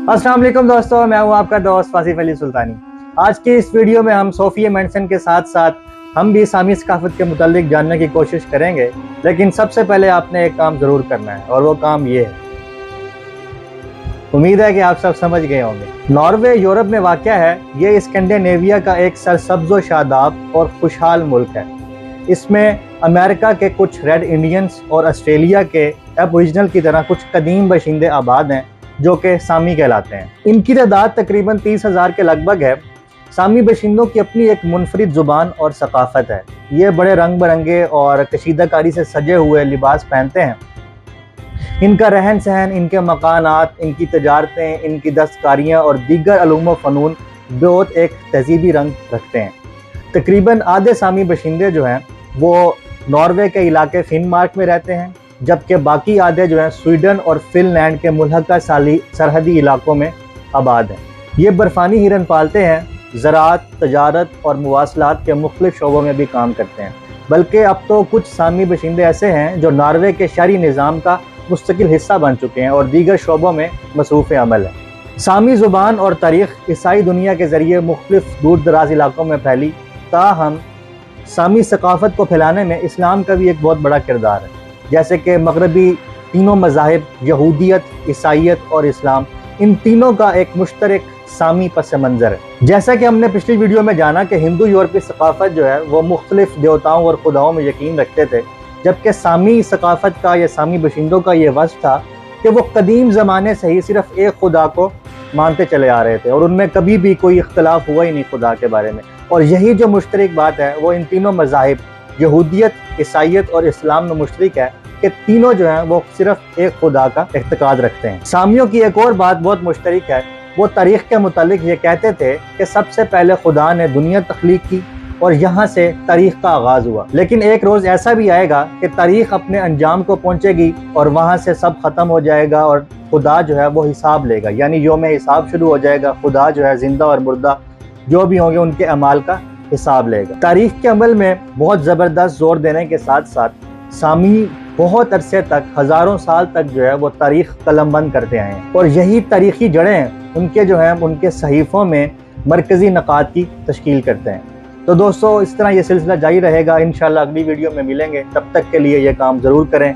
अस्सलाम वालेकुम दोस्तों, मैं हूं आपका दोस्त आसिफ अली सुल्तानी। आज की इस वीडियो में हम सोफिया मेंशन के साथ साथ हम भी सामी सकाफत के मुतालिक जानने की कोशिश करेंगे। लेकिन सबसे पहले आपने एक काम ज़रूर करना है और वो काम ये है, उम्मीद है कि आप सब समझ गए होंगे। नॉर्वे यूरोप में वाक़या है। ये स्कैंडिनेविया का एक सरसब्ज़ व शादाब और खुशहाल मुल्क है। इसमें अमेरिका के कुछ रेड इंडियंस और ऑस्ट्रेलिया के एबोरिजिनल की तरह कुछ कदीम बाशिंदे आबाद हैं जो कि सामी कहलाते हैं। इनकी तादाद तकरीबन 30,000 के लगभग है। सामी बाशिंदों की अपनी एक मुनफरिद ज़ुबान और सकाफ़त है। ये बड़े रंग बरंगे और कशीदाकारी से सजे हुए लिबास पहनते हैं। इनका रहन सहन, इनके मकानात, इनकी तजारतें, इनकी दस्तकारियाँ और दीगर अलूम फ़नून बहुत एक तहजीबी रंग रखते हैं। तकरीबन आधे सामी बाशिंदे जो हैं वो नॉर्वे के इलाके फिनमार्क में रहते हैं, जबकि बाकी आधे जो हैं स्वीडन और फिनलैंड के मुल्हका सरहदी इलाकों में आबाद हैं। ये बर्फ़ानी हिरन पालते हैं, ज़राअत, तजारत और मुवासलात के मुख्तलिफ शोबों में भी काम करते हैं। बल्कि अब तो कुछ सामी बाशिंदे ऐसे हैं जो नॉर्वे के शहरी निज़ाम का मुस्तकिल हिस्सा बन चुके हैं और दीगर शोबों में मसरूफ़ अमल है। सामी ज़ुबान और तारीख़ ईसाई दुनिया के ज़रिए मुख्तलिफ दूर दराज इलाकों में फैली, ताहम सामी सकाफ़त को फैलाने में इस्लाम का भी एक बहुत बड़ा किरदार है। जैसे कि मगरबी तीनों मज़ाहिब यहूदियत, ईसाइयत और इस्लाम, इन तीनों का एक मुश्तरक सामी पस मंज़र है। जैसा कि हमने पिछली वीडियो में जाना कि हिंदू यूरोपीय सकाफ़त जो है वो मुख्तलिफ देवताओं और खुदाओं में यकीन रखते थे, जबकि सामी सकाफ़त का या सामी बाशिंदों का ये वस्फ़ था कि वो कदीम ज़माने से ही सिर्फ़ एक खुदा को मानते चले आ रहे थे और उनमें कभी भी कोई इख्तलाफ हुआ ही नहीं खुदा के बारे में। और यही जो मुश्तरक बात है वो इन तीनों मज़ाहिब यहूदियत, ईसाइयत और इस्लाम में मुश्तरक है कि तीनों जो हैं वो सिर्फ एक खुदा का इख्तिकाद रखते हैं। सामियों की एक और बात बहुत मुश्तरक है। वो तारीख़ के मुतालिक ये कहते थे कि सबसे पहले खुदा ने दुनिया तख्लीक की और यहाँ से तारीख़ का आगाज़ हुआ। लेकिन एक रोज़ ऐसा भी आएगा कि तारीख़ अपने अंजाम को पहुँचेगी और वहाँ से सब ख़त्म हो जाएगा और खुदा जो है वो हिसाब लेगा, यानी योम हिसाब शुरू हो जाएगा। खुदा जो है ज़िंदा और मुर्दा जो भी होंगे उनके अमाल का हिसाब लेगा। तारीख़ के अमल में बहुत ज़बरदस्त ज़ोर देने के साथ साथ सामी बहुत अरसे तक, हज़ारों साल तक जो है वो तारीख़ कलमबंद करते आए हैं और यही तारीख़ी जड़ें उनके जो हैं उनके सहीफ़ों में मरकज़ी नकात की तश्कील करते हैं। तो दोस्तों, इस तरह ये सिलसिला जारी रहेगा। इंशाअल्लाह अगली वीडियो में मिलेंगे। तब तक के लिए ये काम ज़रूर करें।